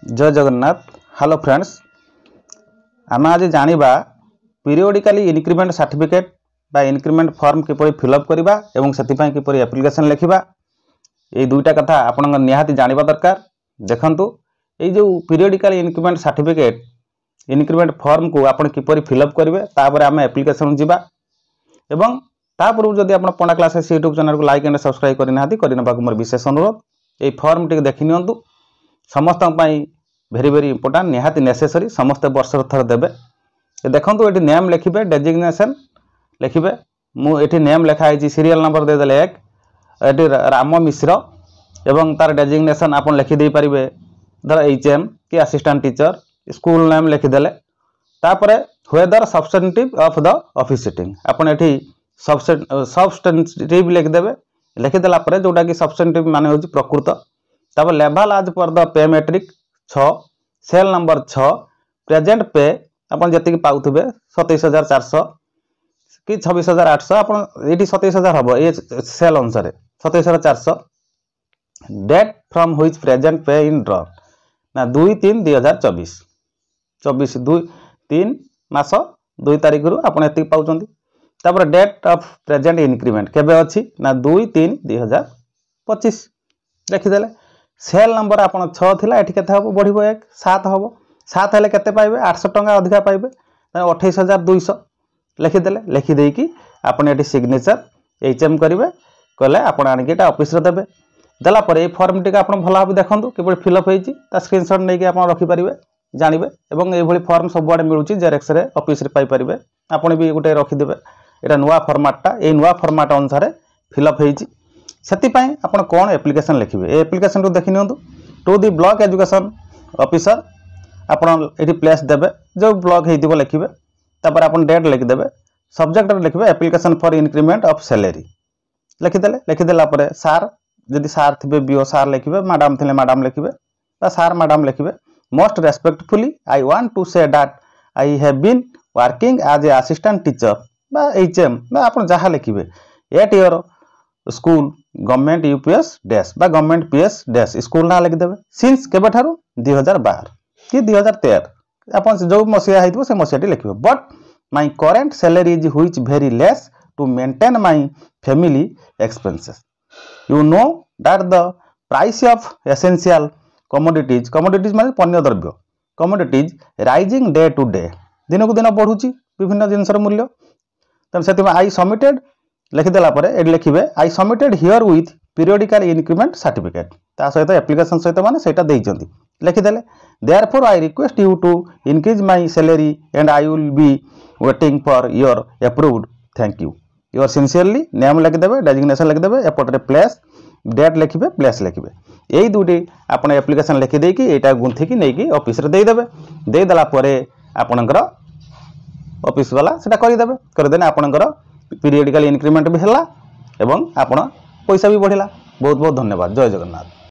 जय Jagannath. Hello friends, आम आज जानिबा पीरियोडिकली इनक्रीमेंट सर्टिफिकेट बा इनक्रीमेंट फॉर्म किपरि फिलअप करबा एवं सेतिपय किपरि एप्लिकेशन लिखिबा ए दुईटा कथा आपण निहाती जानिबा दरकार। देखंतु ए जो periodically increment certificate increment form को आपण किपरि फिलअप करिवे तापर आम एप्लिकेशन जिबा एवं तापर जदि आपण पंडा क्लासेस यूट्यूब चैनल को लाइक एंड सब्सक्राइब करनाहाती करनबा मोर विशेष अनुरोध। ए फॉर्म टिक देखि नियंतु, समस्त भेरी भेरी इंपोर्टाट निहाती नेसेसरी, समस्त वर्ष थर देवे। देखो ये नेम लिखे, डेजिग्नेशन लिखे, मुझे नेम लिखाई सीरियल नंबर देदेले एक ये राम मिश्र एवं तार डेजिग्नेशन आप लिखिदे पारे, धर HM कि असिस्टेंट टीचर, स्कूल नेम लिखिदेले तापर whether substantive of the office sitting आपन एठी सब्सटेंटिव लिखिदेवे। लिखिदेला परे जोटा कि सब्सटेंटिव माने होची प्रकृत, तब लेवल आज पर the pay metric 6, cell number 6, present पे आपन जति कि पाउथबे 27400 कि 26800 आपन एठी 27000 हबो ए सेल अनुसार 27400। डेट फ्रॉम व्हिच प्रेजेंट पे इन ड्रॉ ना 2-3-2024 2-3 मास 2 तारिख रु आपन एति पाउचंती। तापर डेट ऑफ प्रेजेंट इंक्रीमेंट केबे अछि ना 2-3-2025 लिखिदेले। सेल नंबर आपन 6 थिला एठी केते हबो बढ़िबो 1 7 हबो, 7 हेले केते पाइबे 800 टंका अधिका पाइबे 28200 लिखिदेले। लिखि देई कि आपन एठी सिग्नेचर HM करिवे, कहले आपन आनि केटा ऑफिस रे देबे। देला पर ए फॉर्म टिक आपन भला भाबे देखंतु किबे फिलअप होईची, ता स्क्रीनशॉट नै कि आपन रखि परिबे जानिबे। एवं ए भली फॉर्म सब आडे मिलुची, जेरेक्स रे ऑफिस रे पाइ परिबे, आपन भी गुटे रखि देबे। एटा नुवा फॉर्मेटटा, ए नुवा फॉर्मेट अनुसार फिलअप होईची। सेति पय आपन कोन एप्लिकेशन लिखिबे, ए एप्लिकेशन को देखि नियंतु। To the block education officer आपन एठी प्लेस देबे, जो ब्लॉक हेतिबो लिखिबे। तापर आपन डेट लिखि देबे, सब्जेक्ट रे लिखिबे application for increment of salary लिखिदेले। लिखिदेला परे सार जदि सार थिबे बीओ सार लिखिबे, मैडम थिले मैडम लिखिबे बा सार मैडम लिखिबे। Most respectfully I want to say that I have been working as a assistant teacher बा HM बा आपन जहा लिखिबे at your school government UPS dash बा गवर्नमेंट PS डैश स्कूल ना लिखि देबे। सिंस केबे ठारू 2012 कि 2013 आपन जो मसिया हेतिबो से मसियाटी लिखिबे। But my current salary is which very less to maintain my family expenses. You know that the price of essential commodities माने पण्य द्रव्य commodities rising day to day, दिन को दिन बढ़ुची विभिन्न जिनसर मूल्य। तब सेति आई सबमिटेड लिखिदेला परे एड लिखिबे I submitted herewith periodical increment certificate, ता सहित एप्लिकेशन सहित माने सेटा देइचंती लिखिदेले। Therefore I request you to increase my salary and I will be waiting for your approved, thank you. Your sincerely name लिखिदेबे, डेजिग्नेशन लिखिदेबे, एपटरे प्लेस डेट लिखिबे, प्लेस लिखिबे। एई दुटी आपण एप्लिकेशन लिखि देई कि एटा गुंथि कि नै कि ऑफिस रे देई देबे। देई देला परे आपनकर ऑफिस वाला सेटा करि देबे। कर देने आपनकर पीरियोडिकल इंक्रीमेंट भी हला एवं आपण पैसा भी बढ़िला। बहुत बहुत धन्यवाद। जय जगन्नाथ।